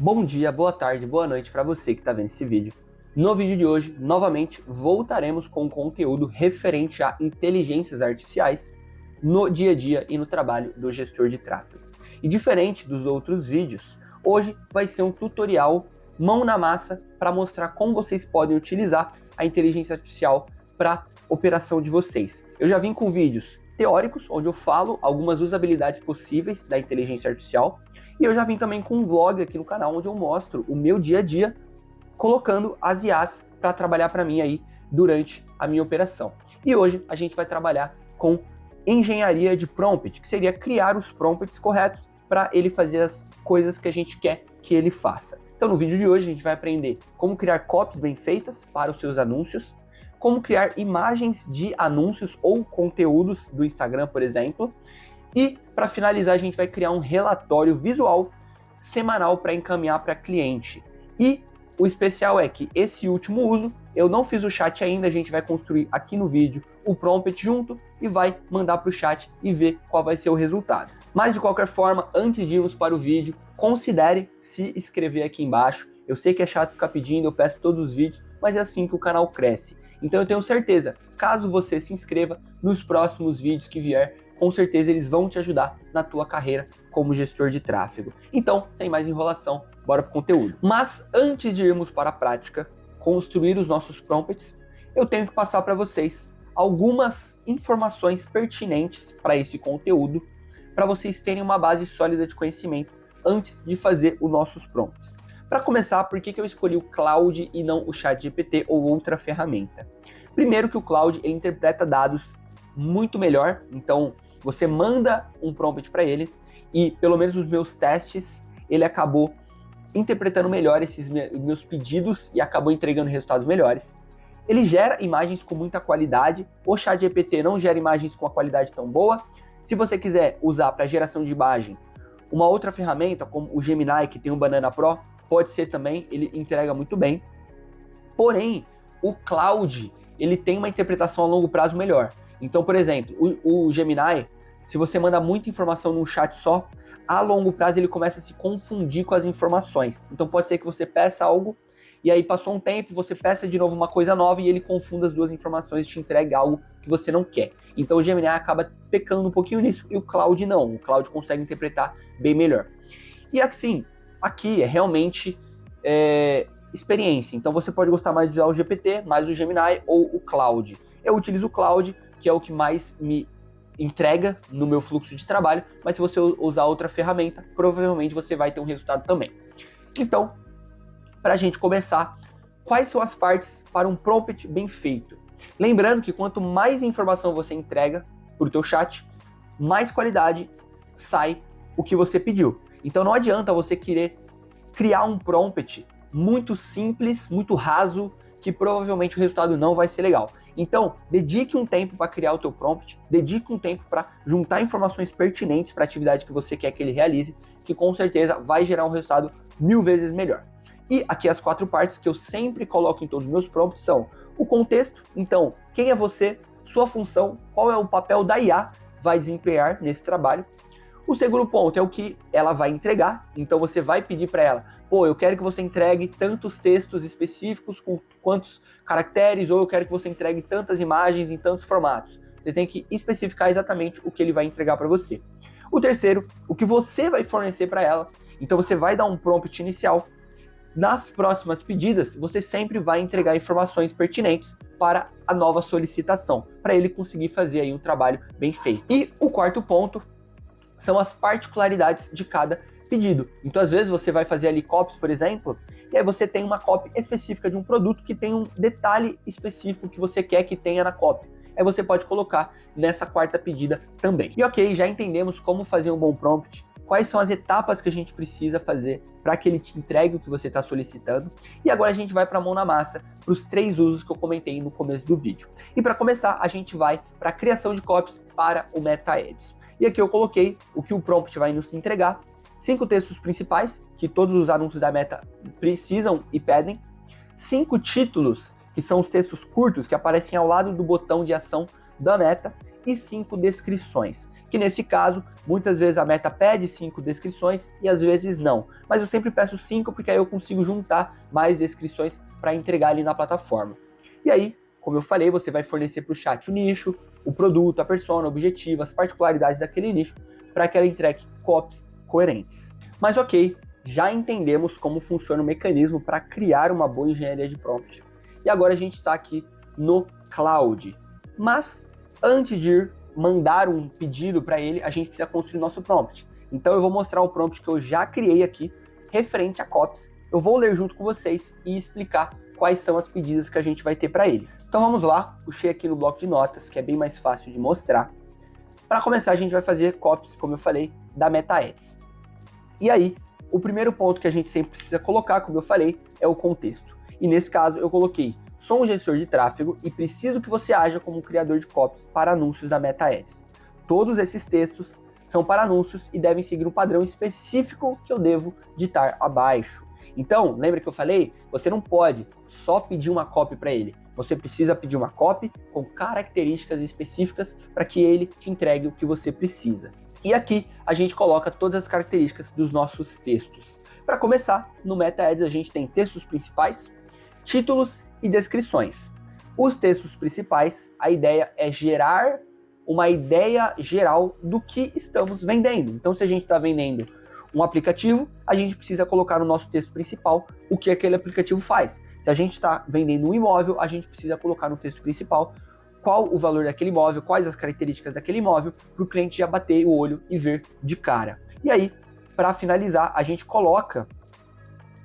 Bom dia, boa tarde, boa noite para você que está vendo esse vídeo. No vídeo de hoje, novamente, voltaremos com conteúdo referente a inteligências artificiais no dia a dia e no trabalho do gestor de tráfego. E diferente dos outros vídeos, hoje vai ser um tutorial mão na massa para mostrar como vocês podem utilizar a inteligência artificial para operação de vocês. Eu já vim com vídeos teóricos, onde eu falo algumas usabilidades possíveis da inteligência artificial, e eu já vim também com um vlog aqui no canal, onde eu mostro o meu dia a dia, colocando as IAs para trabalhar para mim aí durante a minha operação. E hoje a gente vai trabalhar com engenharia de prompt, que seria criar os prompts corretos para ele fazer as coisas que a gente quer que ele faça. Então no vídeo de hoje a gente vai aprender como criar copies bem feitas para os seus anúncios, como criar imagens de anúncios ou conteúdos do Instagram, por exemplo. E para finalizar, a gente vai criar um relatório visual semanal para encaminhar para cliente. E o especial é que esse último uso, eu não fiz o chat ainda, a gente vai construir aqui no vídeo o prompt junto e vai mandar para o chat e ver qual vai ser o resultado. Mas de qualquer forma, antes de irmos para o vídeo, considere se inscrever aqui embaixo. Eu sei que é chato ficar pedindo, eu peço todos os vídeos, mas é assim que o canal cresce. Então eu tenho certeza, caso você se inscreva nos próximos vídeos que vier, com certeza eles vão te ajudar na tua carreira como gestor de tráfego. Então, sem mais enrolação, bora pro conteúdo. Mas antes de irmos para a prática, construir os nossos prompts, eu tenho que passar para vocês algumas informações pertinentes para esse conteúdo, para vocês terem uma base sólida de conhecimento antes de fazer os nossos prompts. Para começar, por que eu escolhi o Claude e não o ChatGPT ou outra ferramenta? Primeiro que o Claude ele interpreta dados muito melhor, então você manda um prompt para ele e pelo menos os meus testes ele acabou interpretando melhor esses meus pedidos e acabou entregando resultados melhores. Ele gera imagens com muita qualidade, o ChatGPT não gera imagens com uma qualidade tão boa. Se você quiser usar para geração de imagem uma outra ferramenta como o Gemini, que tem o Banana Pro, pode ser também, ele entrega muito bem. Porém, o Claude, ele tem uma interpretação a longo prazo melhor. Então, por exemplo, o Gemini, se você manda muita informação num chat só, a longo prazo ele começa a se confundir com as informações. Então pode ser que você peça algo, e aí passou um tempo, você peça de novo uma coisa nova, e ele confunda as duas informações e te entrega algo que você não quer. Então o Gemini acaba pecando um pouquinho nisso, e o Claude não. O Claude consegue interpretar bem melhor. E assim, aqui é realmente experiência. Então você pode gostar mais de usar o GPT, mais o Gemini ou o Claude. Eu utilizo o Claude, que é o que mais me entrega no meu fluxo de trabalho, mas se você usar outra ferramenta, provavelmente você vai ter um resultado também. Então, para a gente começar, quais são as partes para um prompt bem feito? Lembrando que quanto mais informação você entrega para o teu chat, mais qualidade sai o que você pediu. Então não adianta você querer criar um prompt muito simples, muito raso, que provavelmente o resultado não vai ser legal. Então, dedique um tempo para criar o teu prompt, dedique um tempo para juntar informações pertinentes para a atividade que você quer que ele realize, que com certeza vai gerar um resultado 1000 vezes melhor. E aqui as 4 partes que eu sempre coloco em todos os meus prompts são o contexto, então, quem é você, sua função, qual é o papel da IA vai desempenhar nesse trabalho. O segundo ponto é o que ela vai entregar, então você vai pedir para ela, pô, eu quero que você entregue tantos textos específicos com quantos caracteres, ou eu quero que você entregue tantas imagens em tantos formatos. Você tem que especificar exatamente o que ele vai entregar para você. O terceiro, o que você vai fornecer para ela, então você vai dar um prompt inicial. Nas próximas pedidas, você sempre vai entregar informações pertinentes para a nova solicitação, para ele conseguir fazer aí um trabalho bem feito. E o quarto ponto são as particularidades de cada pedido. Então, às vezes, você vai fazer ali copies, por exemplo, e aí você tem uma copy específica de um produto que tem um detalhe específico que você quer que tenha na copy. Aí você pode colocar nessa quarta pedida também. E ok, já entendemos como fazer um bom prompt, quais são as etapas que a gente precisa fazer para que ele te entregue o que você está solicitando. E agora a gente vai para a mão na massa, para os 3 usos que eu comentei no começo do vídeo. E para começar, a gente vai para a criação de copies para o Meta Ads. E aqui eu coloquei o que o prompt vai nos entregar, 5 textos principais, que todos os anúncios da Meta precisam e pedem, 5 títulos, que são os textos curtos que aparecem ao lado do botão de ação da meta e 5 descrições, que nesse caso, muitas vezes a meta pede 5 descrições e às vezes não, mas eu sempre peço 5 porque aí eu consigo juntar mais descrições para entregar ali na plataforma. E aí, como eu falei, você vai fornecer para o chat o nicho, o produto, a persona, o objetivo, as particularidades daquele nicho, para que ela entregue copies coerentes. Mas ok, já entendemos como funciona o mecanismo para criar uma boa engenharia de prompt. E agora a gente está aqui no Claude. Mas antes de mandar um pedido para ele, a gente precisa construir nosso prompt. Então eu vou mostrar o prompt que eu já criei aqui, referente a copies. Eu vou ler junto com vocês e explicar quais são as pedidas que a gente vai ter para ele. Então vamos lá, puxei aqui no bloco de notas, que é bem mais fácil de mostrar. Para começar, a gente vai fazer copies, como eu falei, da Meta Ads. E aí, o primeiro ponto que a gente sempre precisa colocar, como eu falei, é o contexto. E nesse caso, eu coloquei: sou um gestor de tráfego e preciso que você haja como um criador de copies para anúncios da Meta Ads. Todos esses textos são para anúncios e devem seguir um padrão específico que eu devo ditar abaixo. Então, lembra que eu falei? Você não pode só pedir uma copy para ele. Você precisa pedir uma copy com características específicas para que ele te entregue o que você precisa. E aqui a gente coloca todas as características dos nossos textos. Para começar, no Meta Ads a gente tem textos principais, títulos e descrições. Os textos principais, a ideia é gerar uma ideia geral do que estamos vendendo. Então, se a gente está vendendo um aplicativo, a gente precisa colocar no nosso texto principal o que aquele aplicativo faz. Se a gente está vendendo um imóvel, a gente precisa colocar no texto principal qual o valor daquele imóvel, quais as características daquele imóvel, para o cliente já bater o olho e ver de cara. E aí, para finalizar, a gente coloca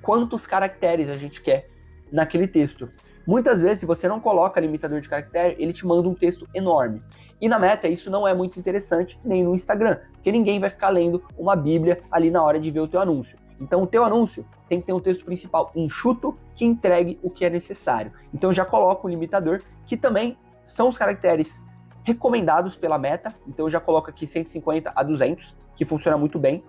quantos caracteres a gente quer naquele texto. Muitas vezes, se você não coloca limitador de caractere, ele te manda um texto enorme. E na Meta, isso não é muito interessante, nem no Instagram, porque ninguém vai ficar lendo uma bíblia ali na hora de ver o teu anúncio. Então, o teu anúncio tem que ter um texto principal enxuto que entregue o que é necessário. Então, eu já coloco um limitador, que também são os caracteres recomendados pela Meta. Então, eu já coloco aqui 150 a 200, que funciona muito bem.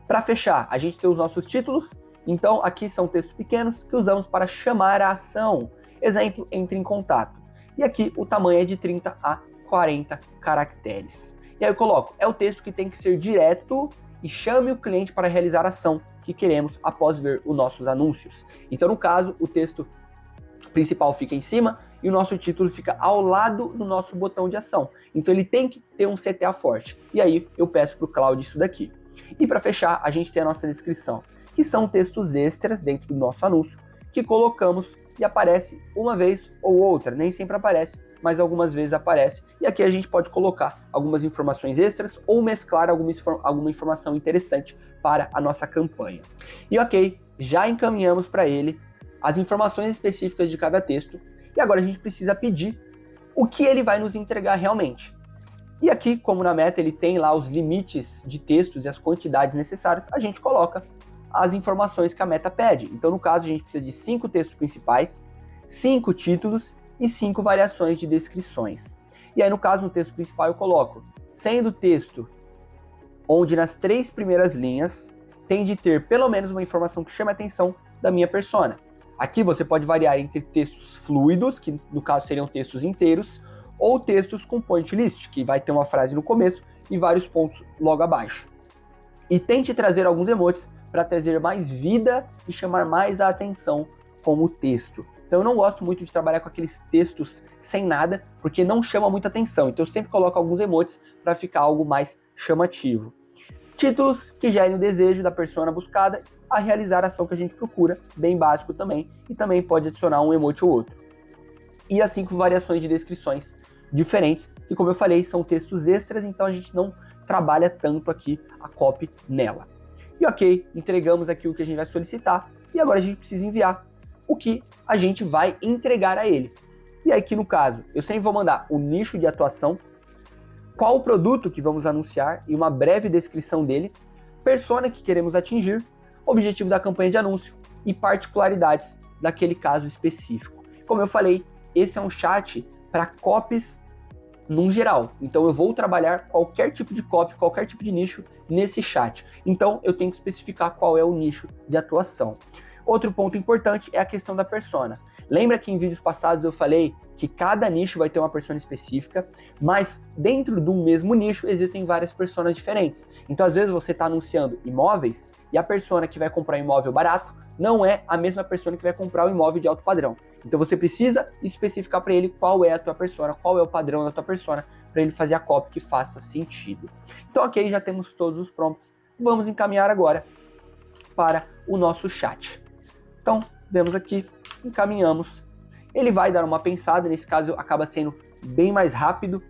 Para fechar, a gente tem os nossos títulos. Então, aqui são textos pequenos que usamos para chamar a ação. Exemplo, entre em contato. E aqui o tamanho é de 30 a 40 caracteres. E aí eu coloco: é o texto que tem que ser direto e chame o cliente para realizar a ação que queremos após ver os nossos anúncios. Então, no caso, o texto principal fica em cima e o nosso título fica ao lado do nosso botão de ação. Então, ele tem que ter um CTA forte. E aí eu peço para o Claude isso daqui. E para fechar, a gente tem a nossa descrição, que são textos extras dentro do nosso anúncio, que colocamos e aparece uma vez ou outra, nem sempre aparece, mas algumas vezes aparece, e aqui a gente pode colocar algumas informações extras ou mesclar alguma informação interessante para a nossa campanha. E ok, já encaminhamos para ele as informações específicas de cada texto, e agora a gente precisa pedir o que ele vai nos entregar realmente. E aqui, como na Meta ele tem lá os limites de textos e as quantidades necessárias, a gente coloca as informações que a Meta pede. Então, no caso, a gente precisa de 5 textos principais, 5 títulos e 5 variações de descrições. E aí, no caso, no texto principal eu coloco: sendo o texto onde nas 3 primeiras linhas tem de ter pelo menos uma informação que chame a atenção da minha persona. Aqui você pode variar entre textos fluidos, que no caso seriam textos inteiros, ou textos com point list, que vai ter uma frase no começo e vários pontos logo abaixo. E tente trazer alguns emotes para trazer mais vida e chamar mais a atenção com o texto. Então eu não gosto muito de trabalhar com aqueles textos sem nada, porque não chama muita atenção. Então eu sempre coloco alguns emotes para ficar algo mais chamativo. Títulos que gerem o desejo da persona buscada a realizar a ação que a gente procura, bem básico também, e também pode adicionar um emote ou outro. E as 5 variações de descrições diferentes, que como eu falei, são textos extras, então a gente não trabalha tanto aqui a copy nela. E ok, entregamos aqui o que a gente vai solicitar, e agora a gente precisa enviar o que a gente vai entregar a ele. E aí aqui no caso, eu sempre vou mandar o nicho de atuação, qual o produto que vamos anunciar e uma breve descrição dele, persona que queremos atingir, objetivo da campanha de anúncio e particularidades daquele caso específico. Como eu falei, esse é um chat para copies num geral. Então eu vou trabalhar qualquer tipo de copy, qualquer tipo de nicho nesse chat. Então eu tenho que especificar qual é o nicho de atuação. Outro ponto importante é a questão da persona. Lembra que em vídeos passados eu falei que cada nicho vai ter uma persona específica, mas dentro de um mesmo nicho existem várias personas diferentes. Então às vezes você está anunciando imóveis e a persona que vai comprar um imóvel barato não é a mesma persona que vai comprar o imóvel de alto padrão. Então você precisa especificar para ele qual é a tua persona, qual é o padrão da tua persona, para ele fazer a copy que faça sentido. Então ok, já temos todos os prompts. Vamos encaminhar agora para o nosso chat. Então, vemos aqui, encaminhamos. Ele vai dar uma pensada, nesse caso acaba sendo bem mais rápido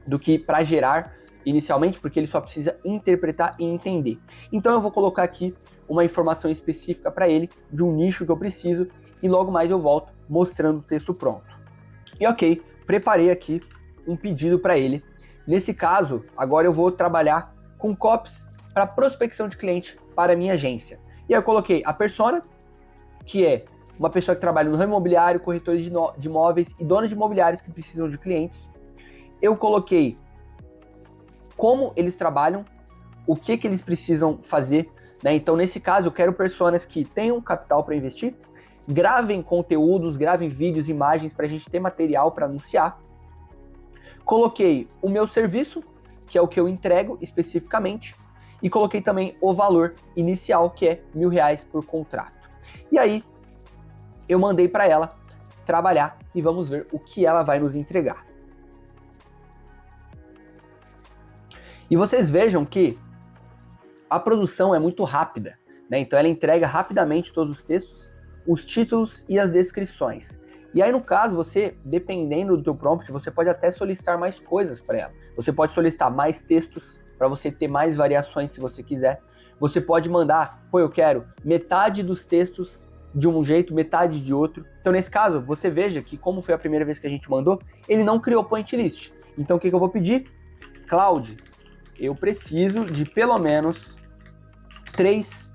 do que para gerar inicialmente, porque ele só precisa interpretar e entender. Então eu vou colocar aqui uma informação específica para ele, de um nicho que eu preciso, e logo mais eu volto mostrando o texto pronto. E ok, preparei aqui um pedido para ele. Nesse caso, agora eu vou trabalhar com copies para prospecção de cliente para a minha agência. E aí eu coloquei a persona, que é uma pessoa que trabalha no ramo imobiliário, corretores de imóveis e donos de imobiliários que precisam de clientes. Eu coloquei como eles trabalham, o que eles precisam fazer, né? Então, nesse caso, eu quero personas que tenham capital para investir, gravem conteúdos, gravem vídeos, imagens para a gente ter material para anunciar. Coloquei o meu serviço, que é o que eu entrego especificamente, e coloquei também o valor inicial, que é R$1.000 por contrato. E aí, eu mandei para ela trabalhar e vamos ver o que ela vai nos entregar. E vocês vejam que a produção é muito rápida, né? Então ela entrega rapidamente todos os textos, os títulos e as descrições. E aí no caso, você, dependendo do teu prompt, você pode até solicitar mais coisas para ela. Você pode solicitar mais textos para você ter mais variações se você quiser. Você pode mandar, pô, eu quero metade dos textos de um jeito, metade de outro. Então nesse caso, você veja que como foi a primeira vez que a gente mandou, ele não criou point list. Então o que eu vou pedir? Cloud, eu preciso de pelo menos 3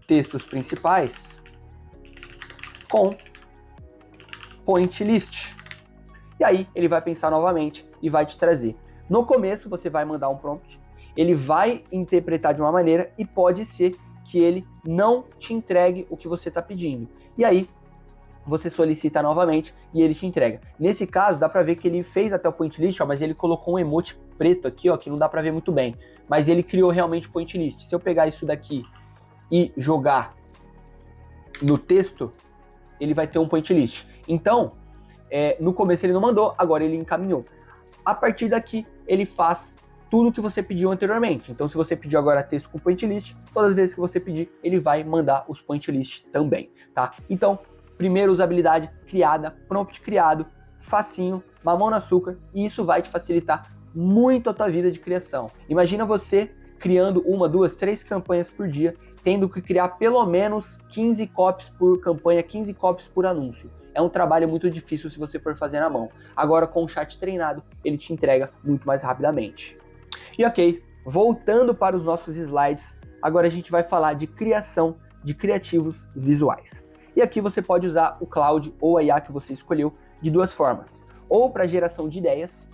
textos principais com point list. E aí ele vai pensar novamente e vai te trazer. No começo você vai mandar um prompt, ele vai interpretar de uma maneira e pode ser que ele não te entregue o que você está pedindo. E aí você solicita novamente e ele te entrega. Nesse caso, dá para ver que ele fez até o point list, ó, mas ele colocou um emoji preto aqui, ó, que não dá para ver muito bem. Mas ele criou realmente o point list. Se eu pegar isso daqui e jogar no texto, ele vai ter um point list. Então, no começo ele não mandou, agora ele encaminhou. A partir daqui, ele faz tudo que você pediu anteriormente. Então, se você pediu agora texto com point list, todas as vezes que você pedir, ele vai mandar os point list também, tá? Então, primeiro, usabilidade criada, prompt criado, facinho, mamão no açúcar, e isso vai te facilitar muito a tua vida de criação. Imagina você criando 1, 2, 3 campanhas por dia, tendo que criar pelo menos 15 copies por campanha, 15 copies por anúncio. É um trabalho muito difícil se você for fazer na mão. Agora, com o chat treinado, ele te entrega muito mais rapidamente. E ok, voltando para os nossos slides, agora a gente vai falar de criação de criativos visuais. E aqui você pode usar o Cloud ou a IA que você escolheu de duas formas, ou para geração de ideias,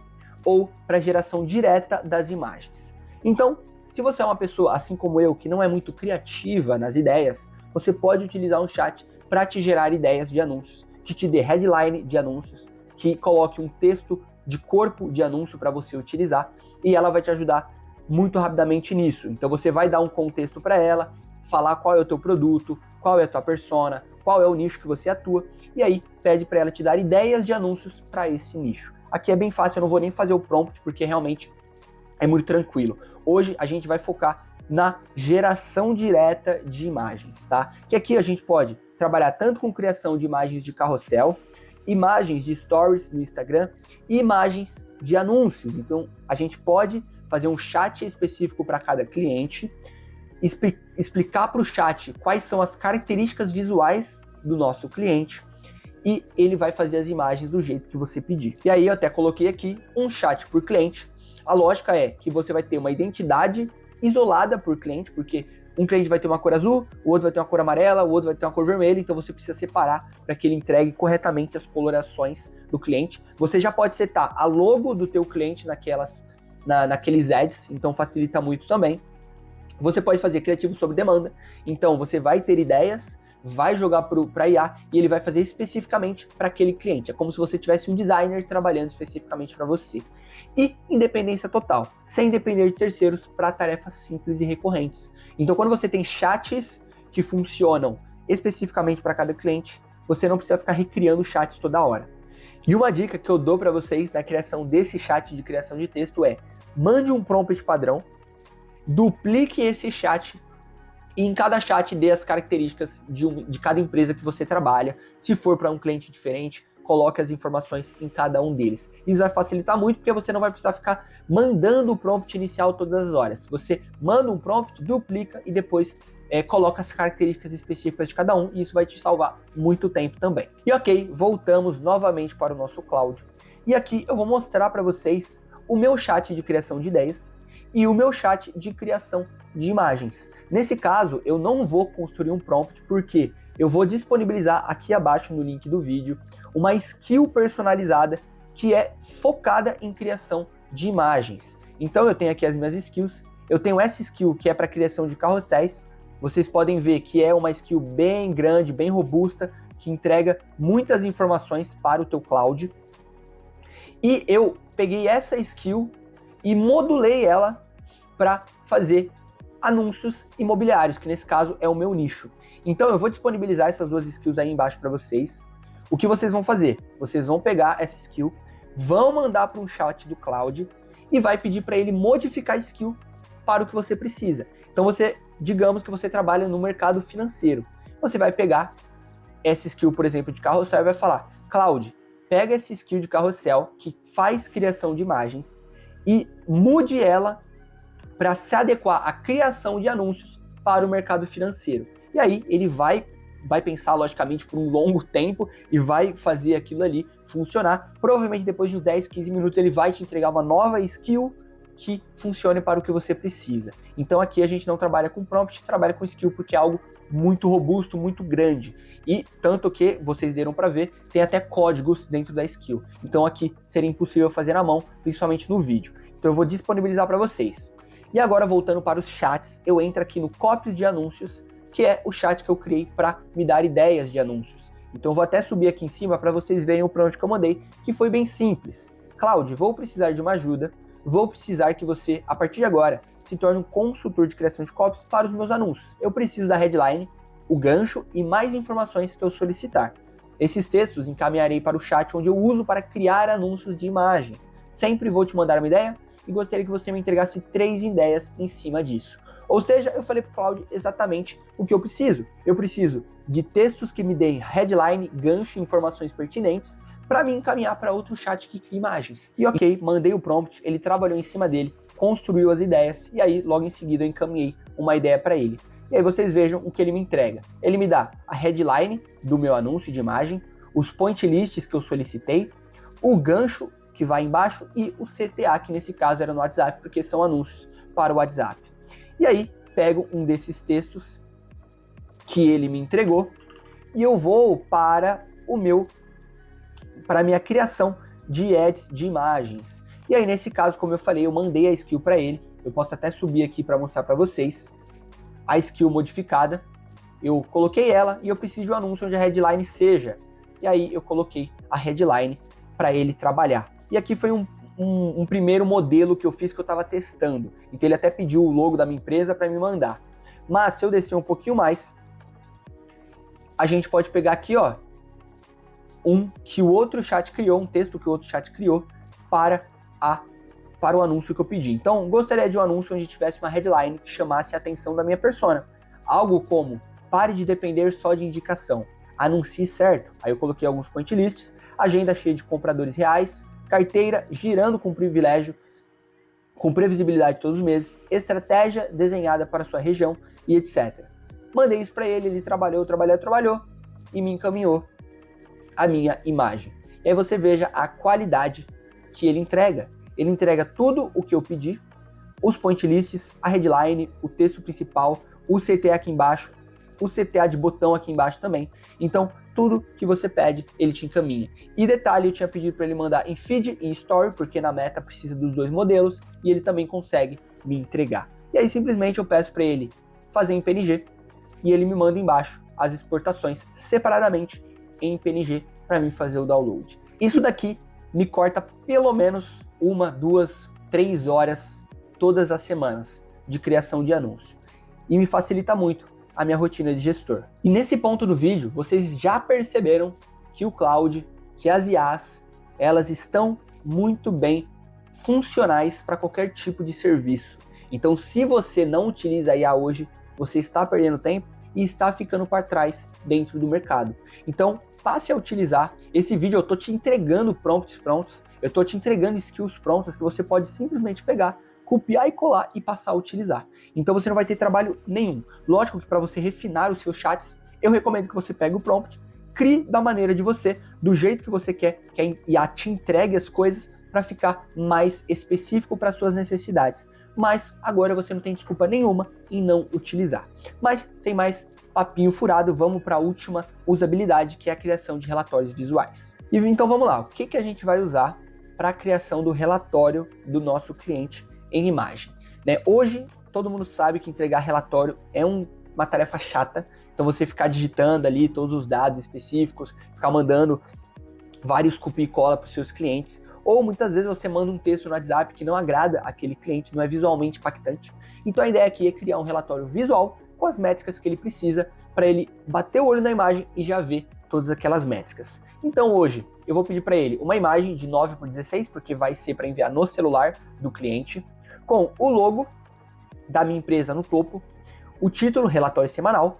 ou para geração direta das imagens. Então, se você é uma pessoa, assim como eu, que não é muito criativa nas ideias, você pode utilizar um chat para te gerar ideias de anúncios, que te dê headline de anúncios, que coloque um texto de corpo de anúncio para você utilizar, e ela vai te ajudar muito rapidamente nisso. Então você vai dar um contexto para ela, falar qual é o teu produto, qual é a tua persona, qual é o nicho que você atua, e aí pede para ela te dar ideias de anúncios para esse nicho. Aqui é bem fácil, eu não vou nem fazer o prompt, porque realmente é muito tranquilo. Hoje a gente vai focar na geração direta de imagens, tá? Que aqui a gente pode trabalhar tanto com criação de imagens de carrossel, imagens de stories no Instagram e imagens de anúncios. Então a gente pode fazer um chat específico para cada cliente, explicar para o chat quais são as características visuais do nosso cliente e ele vai fazer as imagens do jeito que você pedir. E aí eu até coloquei aqui um chat por cliente. A lógica é que você vai ter uma identidade isolada por cliente, porque um cliente vai ter uma cor azul, o outro vai ter uma cor amarela, o outro vai ter uma cor vermelha, então você precisa separar para que ele entregue corretamente as colorações do cliente. Você já pode setar a logo do teu cliente naqueles ads, então facilita muito também. Você pode fazer criativo sob demanda, então você vai ter ideias, vai jogar para IA e ele vai fazer especificamente para aquele cliente. É como se você tivesse um designer trabalhando especificamente para você. E independência total, sem depender de terceiros para tarefas simples e recorrentes. Então, quando você tem chats que funcionam especificamente para cada cliente, você não precisa ficar recriando chats toda hora. E uma dica que eu dou para vocês na criação desse chat de criação de texto é: mande um prompt padrão, duplique esse chat e em cada chat dê as características de cada empresa que você trabalha. Se for para um cliente diferente, coloque as informações em cada um deles. Isso vai facilitar muito porque você não vai precisar ficar mandando o prompt inicial todas as horas. Você manda um prompt, duplica e depois coloca as características específicas de cada um, e isso vai te salvar muito tempo também. E ok, voltamos novamente para o nosso Claude. E aqui eu vou mostrar para vocês o meu chat de criação de ideias e o meu chat de criação de imagens. Nesse caso, eu não vou construir um prompt, porque eu vou disponibilizar aqui abaixo no link do vídeo uma skill personalizada que é focada em criação de imagens. Então eu tenho aqui as minhas skills, eu tenho essa skill que é para criação de carrosséis. Vocês podem ver que é uma skill bem grande, bem robusta, que entrega muitas informações para o teu Claude. E eu peguei essa skill e modulei ela para fazer anúncios imobiliários, que nesse caso é o meu nicho. Então eu vou disponibilizar essas duas skills aí embaixo para vocês. O que vocês vão fazer? Vocês vão pegar essa skill, vão mandar para um chat do Claude e vai pedir para ele modificar a skill para o que você precisa. Então digamos que você trabalha no mercado financeiro. Você vai pegar essa skill, por exemplo, de carrossel e vai falar: Claude, pega essa skill de carrossel que faz criação de imagens e mude ela para se adequar à criação de anúncios para o mercado financeiro. E aí ele vai pensar logicamente por um longo tempo e vai fazer aquilo ali funcionar. Provavelmente depois de uns 10, 15 minutos ele vai te entregar uma nova skill que funcione para o que você precisa. Então aqui a gente não trabalha com prompt, trabalha com skill, porque é algo muito robusto, muito grande. E tanto que, vocês deram para ver, tem até códigos dentro da skill. Então aqui seria impossível fazer na mão, principalmente no vídeo. Então eu vou disponibilizar para vocês. E agora, voltando para os chats, eu entro aqui no copies de anúncios, que é o chat que eu criei para me dar ideias de anúncios. Então eu vou até subir aqui em cima para vocês verem o prompt que eu mandei, que foi bem simples. Claude, vou precisar de uma ajuda. Vou precisar que você, a partir de agora, se torne um consultor de criação de copies para os meus anúncios. Eu preciso da headline, o gancho e mais informações que eu solicitar. Esses textos encaminharei para o chat onde eu uso para criar anúncios de imagem. Sempre vou te mandar uma ideia e gostaria que você me entregasse 3 ideias em cima disso. Ou seja, eu falei para o Claude exatamente o que eu preciso. Eu preciso de textos que me deem headline, gancho e informações pertinentes para me encaminhar para outro chat que cria imagens. E ok, mandei o prompt, ele trabalhou em cima dele, construiu as ideias e aí logo em seguida eu encaminhei uma ideia para ele. E aí vocês vejam o que ele me entrega. Ele me dá a headline do meu anúncio de imagem, os point lists que eu solicitei, o gancho que vai embaixo e o CTA, que nesse caso era no WhatsApp, porque são anúncios para o WhatsApp. E aí pego um desses textos que ele me entregou e eu vou para a minha criação de ads de imagens. E aí nesse caso, como eu falei, eu mandei a skill para ele. Eu posso até subir aqui para mostrar para vocês a skill modificada. Eu coloquei ela e eu preciso de um anúncio onde a headline seja. E aí eu coloquei a headline para ele trabalhar. E aqui foi um primeiro modelo que eu fiz, que eu estava testando. Então ele até pediu o logo da minha empresa para me mandar. Mas se eu descer um pouquinho mais, a gente pode pegar aqui, ó, que o outro chat criou, um texto que o outro chat criou para o anúncio que eu pedi. Então, gostaria de um anúncio onde tivesse uma headline que chamasse a atenção da minha persona. Algo como: pare de depender só de indicação, anuncie certo. Aí eu coloquei alguns point lists, agenda cheia de compradores reais, carteira girando com privilégio, com previsibilidade todos os meses, estratégia desenhada para sua região e etc. Mandei isso para ele, ele trabalhou e me encaminhou a minha imagem. E aí você veja a qualidade que ele entrega. Ele entrega tudo o que eu pedi, os point lists, a headline, o texto principal, o CTA aqui embaixo, o CTA de botão aqui embaixo também. Então, tudo que você pede, ele te encaminha. E detalhe, eu tinha pedido para ele mandar em feed e em story, porque na meta precisa dos 2 modelos, e ele também consegue me entregar. E aí simplesmente eu peço para ele fazer em PNG, e ele me manda embaixo as exportações separadamente em PNG para mim fazer o download. Isso daqui me corta pelo menos 1, 2, 3 horas todas as semanas de criação de anúncio e me facilita muito a minha rotina de gestor. E nesse ponto do vídeo, vocês já perceberam que o Cloud, que as IAs, elas estão muito bem funcionais para qualquer tipo de serviço. Então, se você não utiliza a IA hoje, você está perdendo tempo e está ficando para trás dentro do mercado. Então, passe a utilizar. Esse vídeo eu estou te entregando prompts prontos, eu estou te entregando skills prontas que você pode simplesmente pegar, copiar e colar e passar a utilizar. Então você não vai ter trabalho nenhum. Lógico que para você refinar os seus chats, eu recomendo que você pegue o prompt, crie da maneira de você, do jeito que você quer, que a IA te entregue as coisas para ficar mais específico para suas necessidades. Mas agora você não tem desculpa nenhuma em não utilizar. Mas sem mais papinho furado, vamos para a última usabilidade, que é a criação de relatórios visuais. E então vamos lá, o que a gente vai usar para a criação do relatório do nosso cliente em imagem, né? Hoje todo mundo sabe que entregar relatório é uma tarefa chata, então você ficar digitando ali todos os dados específicos, ficar mandando vários copia e cola para os seus clientes, ou muitas vezes você manda um texto no WhatsApp que não agrada aquele cliente, não é visualmente impactante. Então a ideia aqui é criar um relatório visual com as métricas que ele precisa para ele bater o olho na imagem e já ver todas aquelas métricas. Então hoje eu vou pedir para ele uma imagem de 9:16, porque vai ser para enviar no celular do cliente, com o logo da minha empresa no topo, o título, relatório semanal,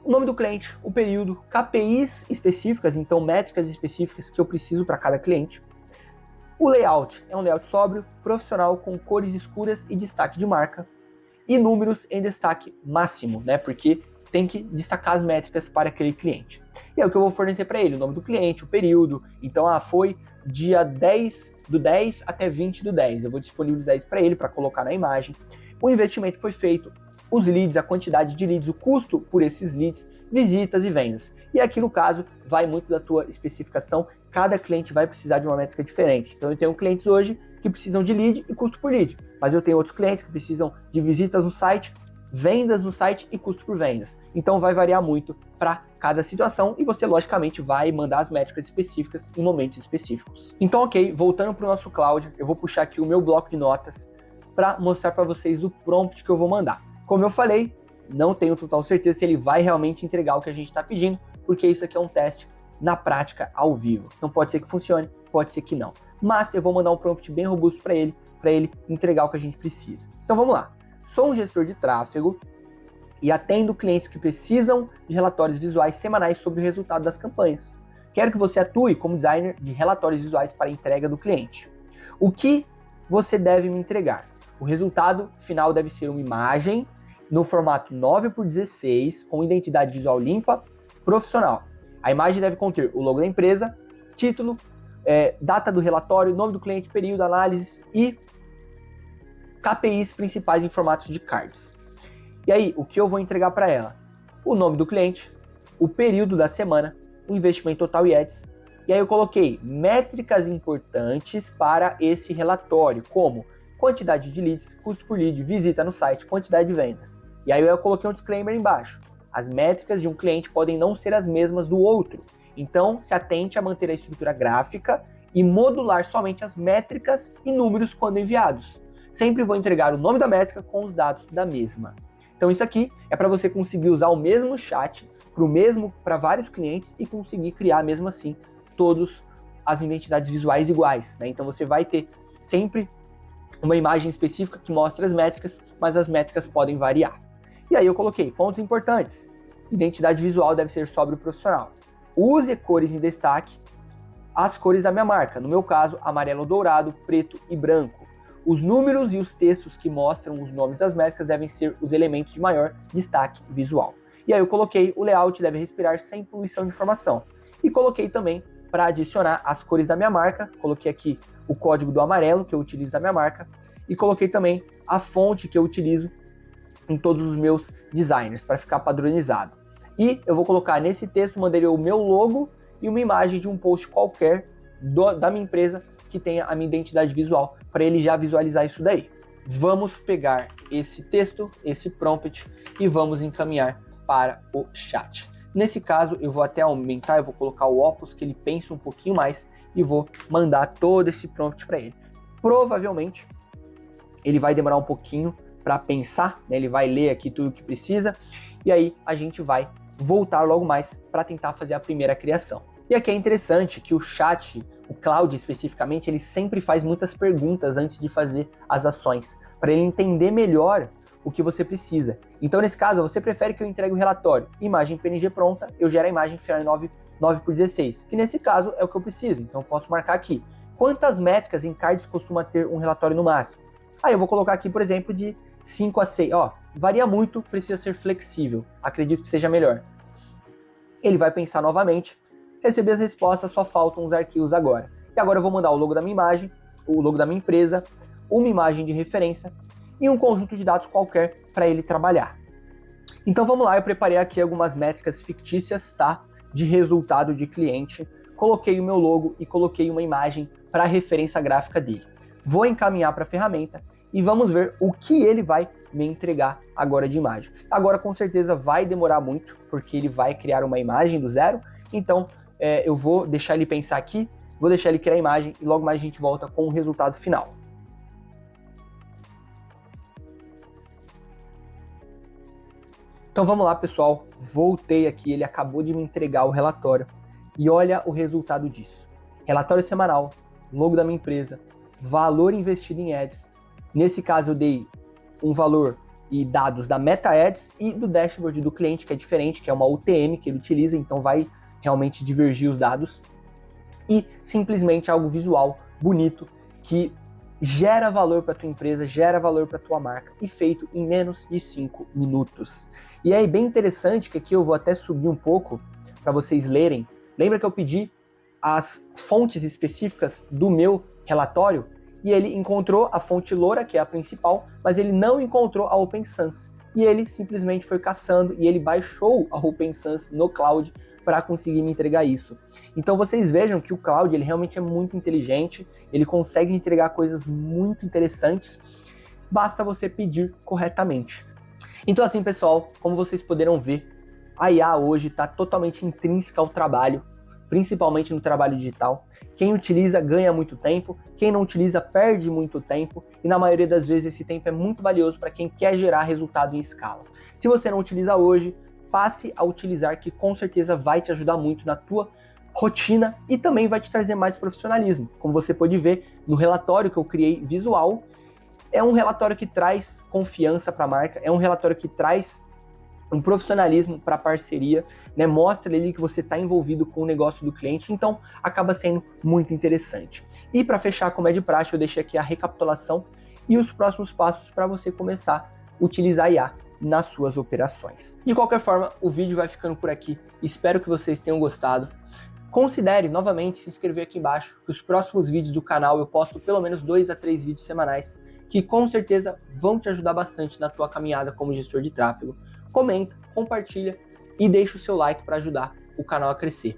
o nome do cliente, o período, KPIs específicas, então métricas específicas que eu preciso para cada cliente. O layout é um layout sóbrio, profissional, com cores escuras e destaque de marca, e números em destaque máximo, né? Porque tem que destacar as métricas para aquele cliente. E é o que eu vou fornecer para ele, o nome do cliente, o período. Então, foi dia 10/10 até 20/10. Eu vou disponibilizar isso para ele, para colocar na imagem. O investimento que foi feito, os leads, a quantidade de leads, o custo por esses leads, visitas e vendas. E aqui no caso, vai muito da tua especificação, cada cliente vai precisar de uma métrica diferente. Então eu tenho clientes hoje que precisam de lead e custo por lead, mas eu tenho outros clientes que precisam de visitas no site, vendas no site e custo por vendas. Então vai variar muito para cada situação e você logicamente vai mandar as métricas específicas em momentos específicos. Então ok, voltando para o nosso Cloud, eu vou puxar aqui o meu bloco de notas para mostrar para vocês o prompt que eu vou mandar. Como eu falei, não tenho total certeza se ele vai realmente entregar o que a gente está pedindo, porque isso aqui é um teste na prática, ao vivo. Então pode ser que funcione, pode ser que não. Mas eu vou mandar um prompt bem robusto para ele entregar o que a gente precisa. Então vamos lá. Sou um gestor de tráfego e atendo clientes que precisam de relatórios visuais semanais sobre o resultado das campanhas. Quero que você atue como designer de relatórios visuais para a entrega do cliente. O que você deve me entregar? O resultado final deve ser uma imagem no formato 9:16, com identidade visual limpa, profissional. A imagem deve conter o logo da empresa, título, data do relatório, nome do cliente, período, análises e KPIs principais em formatos de cards. E aí, o que eu vou entregar para ela? O nome do cliente, o período da semana, o investimento total e ads. E aí eu coloquei métricas importantes para esse relatório, como quantidade de leads, custo por lead, visita no site, quantidade de vendas. E aí eu coloquei um disclaimer embaixo. As métricas de um cliente podem não ser as mesmas do outro. Então, se atente a manter a estrutura gráfica e modular somente as métricas e números quando enviados. Sempre vou entregar o nome da métrica com os dados da mesma. Então isso aqui é para você conseguir usar o mesmo chat para vários clientes e conseguir criar mesmo assim todas as identidades visuais iguais, né? Então você vai ter sempre uma imagem específica que mostra as métricas, mas as métricas podem variar. E aí eu coloquei pontos importantes. Identidade visual deve ser sóbrio e profissional. Use cores em destaque, as cores da minha marca. No meu caso, amarelo dourado, preto e branco. Os números e os textos que mostram os nomes das métricas devem ser os elementos de maior destaque visual. E aí eu coloquei o layout deve respirar sem poluição de informação. E coloquei também para adicionar as cores da minha marca, coloquei aqui o código do amarelo que eu utilizo da minha marca e coloquei também a fonte que eu utilizo em todos os meus designers para ficar padronizado. E eu vou colocar nesse texto, mandaria o meu logo e uma imagem de um post qualquer da minha empresa que tenha a minha identidade visual, para ele já visualizar isso daí. Vamos pegar esse texto, esse prompt, e vamos encaminhar para o chat. Nesse caso, eu vou até aumentar, eu vou colocar o óculos que ele pensa um pouquinho mais e vou mandar todo esse prompt para ele. Provavelmente, ele vai demorar um pouquinho para pensar, né? Ele vai ler aqui tudo o que precisa e aí a gente vai voltar logo mais para tentar fazer a primeira criação. E aqui é interessante que o chat, o Claude especificamente, ele sempre faz muitas perguntas antes de fazer as ações, para ele entender melhor o que você precisa. Então, nesse caso, você prefere que eu entregue o relatório, imagem PNG pronta, eu gero a imagem final em 9x16, que nesse caso é o que eu preciso, então eu posso marcar aqui. Quantas métricas em cards costuma ter um relatório no máximo? Aí eu vou colocar aqui, por exemplo, de 5 a 6, ó, varia muito, precisa ser flexível, acredito que seja melhor. Ele vai pensar novamente, receber as respostas, só faltam os arquivos agora. E agora eu vou mandar o logo da minha imagem, o logo da minha empresa, uma imagem de referência e um conjunto de dados qualquer para ele trabalhar. Então vamos lá, eu preparei aqui algumas métricas fictícias, tá? De resultado de cliente, coloquei o meu logo e coloquei uma imagem para a referência gráfica dele. Vou encaminhar para a ferramenta e vamos ver o que ele vai me entregar agora de imagem. Agora com certeza vai demorar muito, porque ele vai criar uma imagem do zero, então eu vou deixar ele pensar aqui, vou deixar ele criar a imagem e logo mais a gente volta com o resultado final. Então vamos lá, pessoal, voltei aqui, ele acabou de me entregar o relatório e olha o resultado disso. Relatório semanal, logo da minha empresa, valor investido em ads. Nesse caso eu dei um valor e dados da Meta Ads e do dashboard do cliente, que é diferente, que é uma UTM que ele utiliza, então vai realmente divergir os dados. E simplesmente algo visual, bonito, que gera valor para tua empresa, gera valor para tua marca e feito em menos de 5 minutos. E é bem interessante que aqui eu vou até subir um pouco para vocês lerem. Lembra que eu pedi as fontes específicas do meu relatório? E ele encontrou a fonte Loura, que é a principal, mas ele não encontrou a Open Sans. E ele simplesmente foi caçando e ele baixou a Open Sans no Cloud para conseguir me entregar isso. Então vocês vejam que o Cloud ele realmente é muito inteligente, ele consegue entregar coisas muito interessantes, basta você pedir corretamente. Então assim, pessoal, como vocês poderão ver, a IA hoje está totalmente intrínseca ao trabalho, principalmente no trabalho digital. Quem utiliza ganha muito tempo, quem não utiliza perde muito tempo, e na maioria das vezes esse tempo é muito valioso para quem quer gerar resultado em escala. Se você não utiliza hoje, passe a utilizar, que com certeza vai te ajudar muito na tua rotina e também vai te trazer mais profissionalismo. Como você pode ver no relatório que eu criei visual, é um relatório que traz confiança para a marca, é um relatório que traz um profissionalismo para a parceria, né? Mostra ali que você está envolvido com o negócio do cliente, então acaba sendo muito interessante. E para fechar, como é de praxe, eu deixei aqui a recapitulação e os próximos passos para você começar a utilizar a IA nas suas operações. De qualquer forma, o vídeo vai ficando por aqui. Espero que vocês tenham gostado. Considere novamente se inscrever aqui embaixo, que os próximos vídeos do canal eu posto pelo menos 2 a 3 vídeos semanais, que com certeza vão te ajudar bastante na tua caminhada como gestor de tráfego. Comenta, compartilha e deixa o seu like para ajudar o canal a crescer.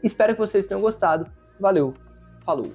Espero que vocês tenham gostado. Valeu, falou!